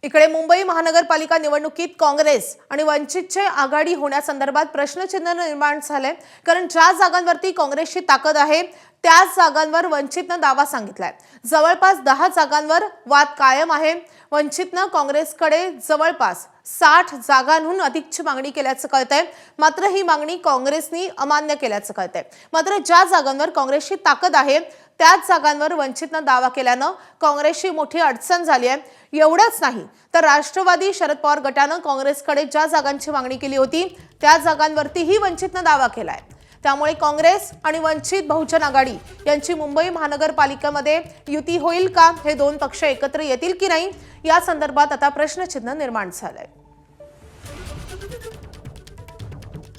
इकडे मुंबई महानगरपालिका निवडणुकीत काँग्रेस आणि वंचितचे आघाडी होण्यासंदर्भात प्रश्नचिन्ह निर्माण झाले। कारण ज्या जागांवरती काँग्रेसची ताकद आहे त्याच जागांवर वंचितने दावा सांगितलाय। जवळपास 10 जागांवर वाद कायम आहे। वंचितने काँग्रेसकडे जवळपास 60 जागांहून अधिकची मागणी केल्याचं कळतंय। मात्र ही मागणी काँग्रेसने अमान्य केल्याचं कळतंय। मात्र ज्या जागांवर काँग्रेसची ताकद आहे त्याच जागांवर वंचितने दावा केल्यानं काँग्रेसची मोठी अडचण झाली आहे। एवढंच नाही तर राष्ट्रवादी शरद पवार गटानं काँग्रेसकडे ज्या जागांची मागणी केली होती त्या जागांवरतीही वंचितने दावा केलाय। त्यामुळे काँग्रेस आणि वंचित बहुजन आघाडी यांची मुंबई महानगरपालिकेमध्ये युती होईल का, हे दोन पक्ष एकत्र येतील की नाही, या संदर्भात आता प्रश्नचिन्ह निर्माण झालंय।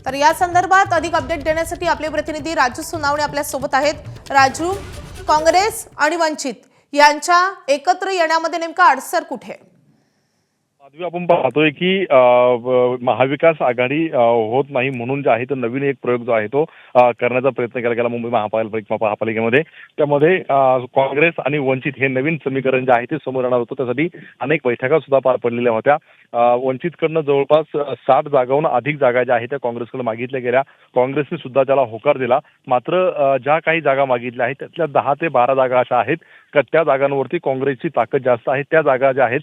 तर या संदर्भात अधिक अपडेट देण्यासाठी आपले प्रतिनिधी राजू सुनावणे आपल्या सोबत आहेत। राजू, काँग्रेस आणि वंचित यांच्या एकत्र येण्यामध्ये नेमका अडसर कुठे? आपण पाहतोय की महाविकास आघाडी होत नाही म्हणून जे आहे तो नवीन एक प्रयोग जो आहे तो करण्याचा प्रयत्न केला गेला मुंबई महापालिकेमध्ये। त्यामध्ये काँग्रेस आणि वंचित हे नवीन समीकरण जे आहे ते समोर येणार होतं। त्यासाठी अनेक बैठका सुद्धा पार पडलेल्या होत्या। वंचितकडनं जवळपास 60 जागांहून अधिक जागा ज्या आहेत त्या काँग्रेसकडे मागितल्या गेल्या। काँग्रेसने सुद्धा त्याला होकार दिला। मात्र ज्या काही जागा मागितल्या आहेत त्यातल्या 10 ते 12 जागा अशा आहेत का त्या जागांवरती काँग्रेसची ताकद जास्त आहे। त्या जागा ज्या आहेत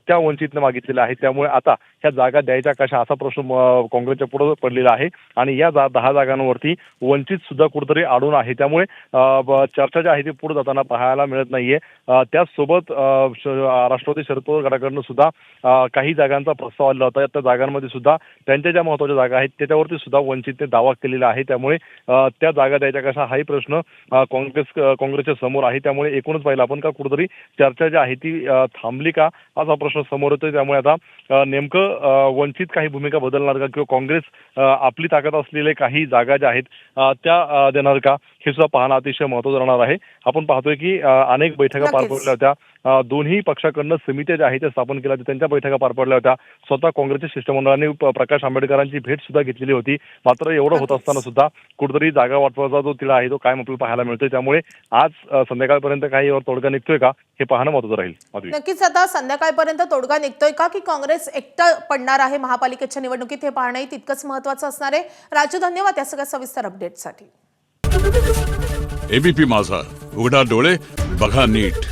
त्या वंचितने मागितलेल्या आहेत। त्यामुळे आता ह्या जागा द्यायच्या कशा असा प्रश्न काँग्रेसच्या पुढे पडलेला आहे आणि या 10 जागांवरती वंचित सुद्धा कुठेतरी अडून आहे। त्यामुळे चर्चा जी आहे ती पुढे जाताना पाहायला मिळत नाहीये। त्याचसोबत राष्ट्रवादी शरद पवार गटाकडनं सुद्धा काही जागांचा प्रस्ताव आलेला होता। त्या जागांमध्ये सुद्धा त्यांच्या ज्या महत्त्वाच्या जागा आहेत त्याच्यावरती सुद्धा वंचितने दावा केलेला आहे। त्यामुळे त्या जागा द्यायच्या कशा हाही प्रश्न काँग्रेसच्या समोर आहे। त्यामुळे एकूणच पाहिलं आपण का कुठेतरी चर्चा जी आहे ती थांबली का असा प्रश्न समोर येतोय। त्यामुळे आता नेमकं वंचित काही भूमिका बदलणार का किंवा काँग्रेस आपली ताकद असलेले काही जागा ज्या आहेत त्या देणार का हे सुद्धा पाहणं अतिशय महत्त्वाचं राहणार आहे। आपण पाहतोय की अनेक बैठका पार पडल्या होत्या। दोन्ही पक्षाकडनं समित्या ज्या आहेत त्या स्थापन केल्या होत्या, त्यांच्या बैठका पार पडल्या होत्या। स्वतः काँग्रेसच्या शिष्टमंडळाने प्रकाश आंबेडकरांची भेट सुद्धा घेतलेली होती। मात्र एवढं होत असताना सुद्धा कुठेतरी जागा वाटपाचा जो तिढा आहे तो कायम आपल्याला पाहायला मिळतोय। त्यामुळे आज संध्याकाळपर्यंत काही यावर तोडगा निघतोय का हे पाहणं महत्त्वाचं राहील। नक्कीच आता संध्याकाळपर्यंत तोडगा निघतोय का की काँग्रेस एकटा पडणार आहे महापालिकेच्या निवडणुकीत हे पाहणंही तितकंच महत्त्वाचं असणार आहे। राजू, धन्यवाद या सगळ्या सविस्तर अपडेटसाठी। एबीपी माझा, उघडा डोळे बघा नीट।